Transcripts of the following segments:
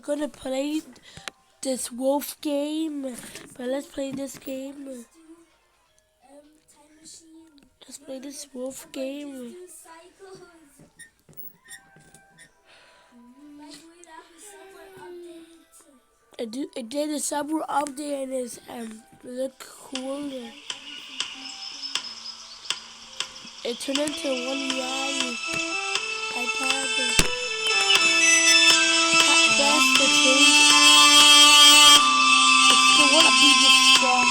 gonna play this wolf game, but let's play this game. Let's play this wolf game. It did a summer update and it's look cool. It turned into one UI iPad. That's the change. It's still wanna be this strong.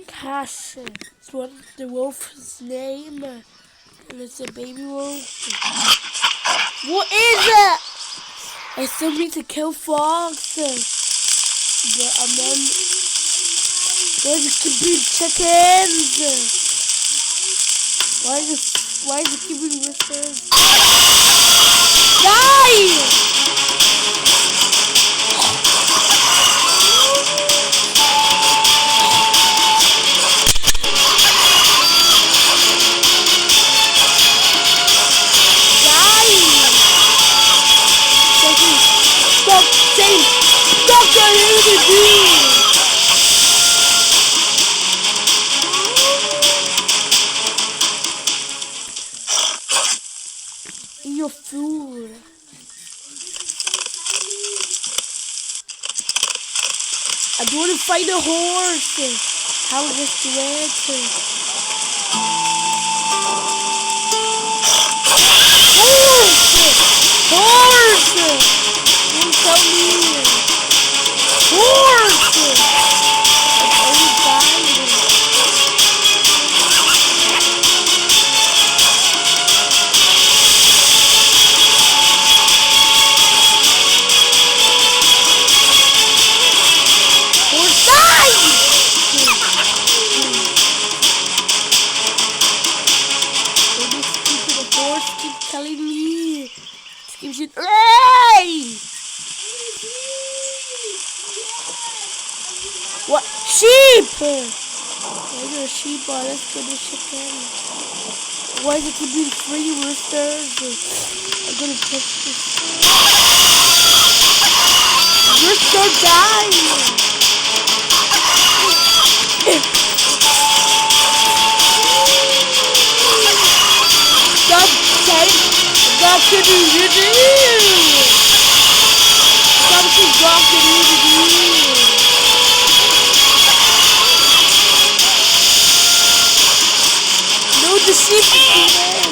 Cash. It's what the wolf's name. And it's a baby wolf. What is it? I still need to kill Fox. But I'm on. Where's the keeping chickens? Why is it keeping whispers? Die! Your food. I don't want to fight a horse. How is this red? Horse! Don't tell me. Horse! It's only died. What? Sheep! Where's your sheep? Oh, let's get the chicken. Why is it keeping free roosters? I'm gonna catch this. Rooster dying! Stop saying Dr. Doodoo! Stop saying Dr. Doodoo! The sheep is dead.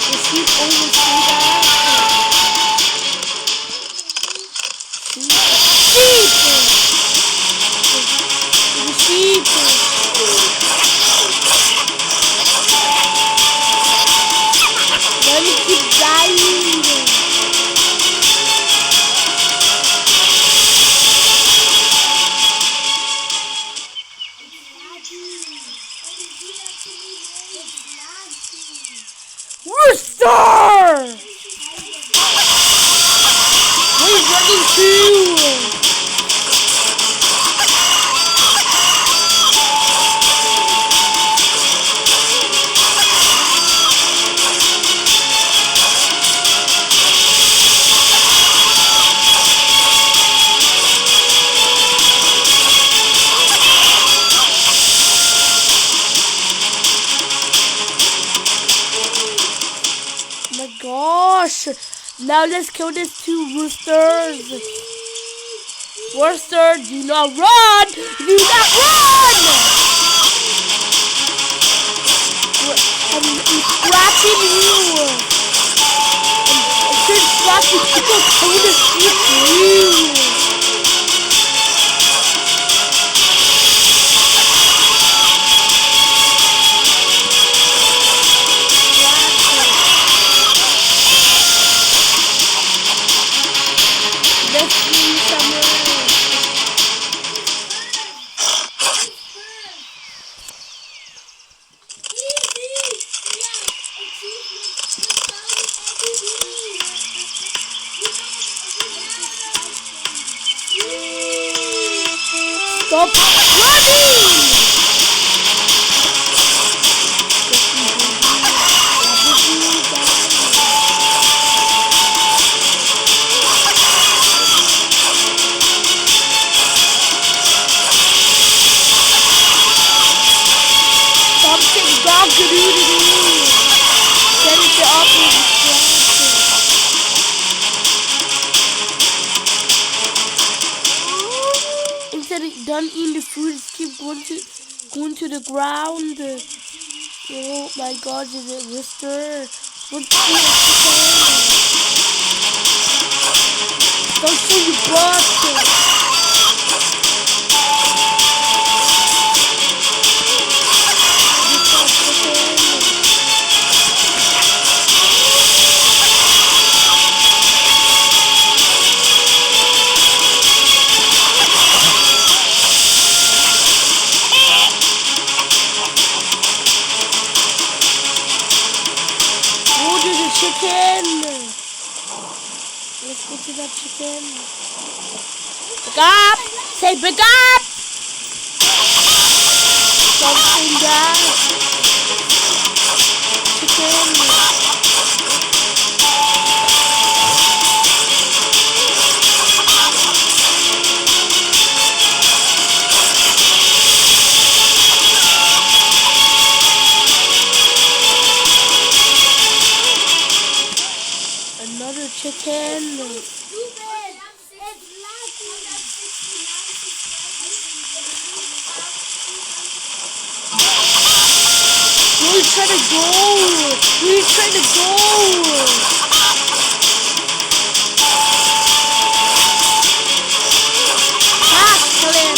The sheep always do that. Sheep! The sheep! Let me keep dying. Rooster! Where is running to? Gosh! Now let's kill these two roosters. Rooster, do not run! Do not run! I'm scratching you. I'm scratching people kill the sheep. Stop running! Something wrong to do. Set it up with distraction. Instead of done eating the food, just keep going to the ground. Oh my God, is it Lister? What's the don't show your butt. Chicken! Let's go to that chicken. Pick up! Say pick up! Something that chicken. Another chicken. Where are you trying to go? Where are you trying to go? Tackle him.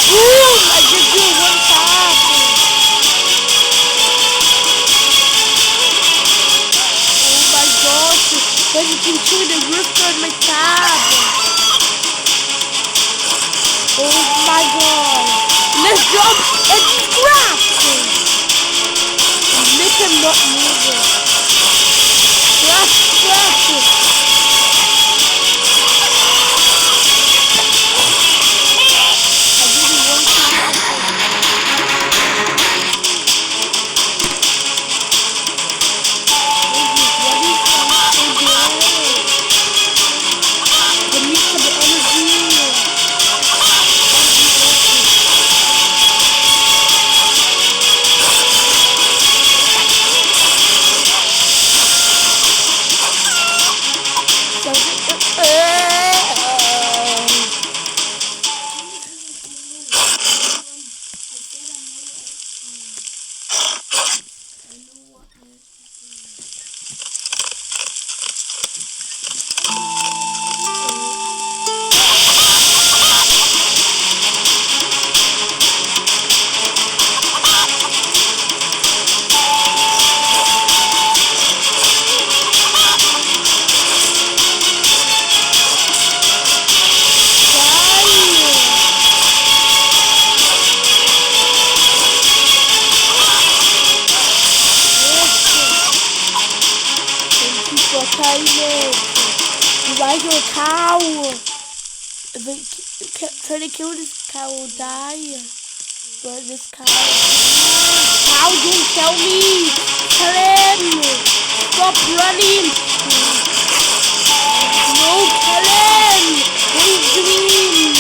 Boom! I just did one tackle. But you can see the roof on my tab. Oh my God. Let's jump and scrap. Make him not move it. Scrap. I really want to happen. Why your cow? If it try to kill this cow, will die. But this cow, don't kill me! Kill him! Stop running! No, kill him! What are you doing?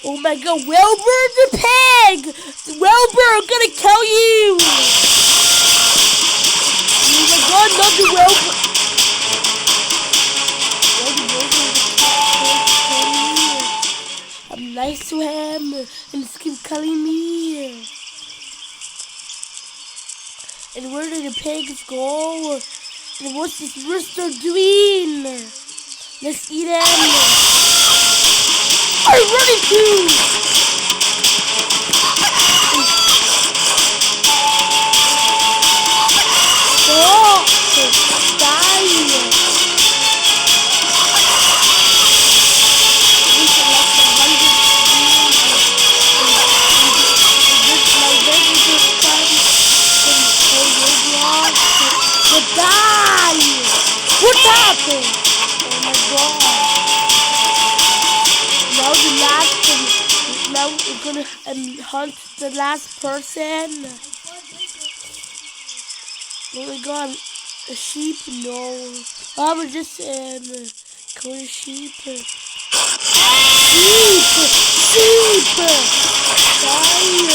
Oh my God, Wilbur the pig! Wilbur, I'm gonna kill you! Oh my God, not the Wilbur! I'm nice to him, and just keep killing me. And where did the pigs go? And what's this rooster doing? Let's eat him. I'm running too. Stop! Die! Die! What happened? Oh my god. Now the last now we're gonna hunt the last person. Oh my god. A sheep? No. I was just killing a sheep. Sheep! Sheep! Die!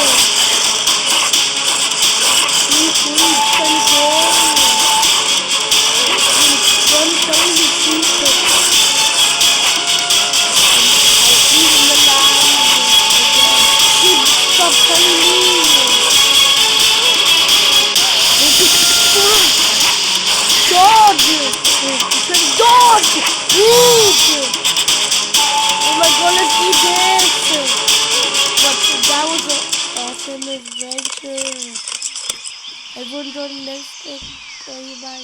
Sheep, please, can go. Stop telling me! Dodge! Dodge! Move! Oh my god, let's do this! But that was an awesome adventure. Everyone join next time. Bye.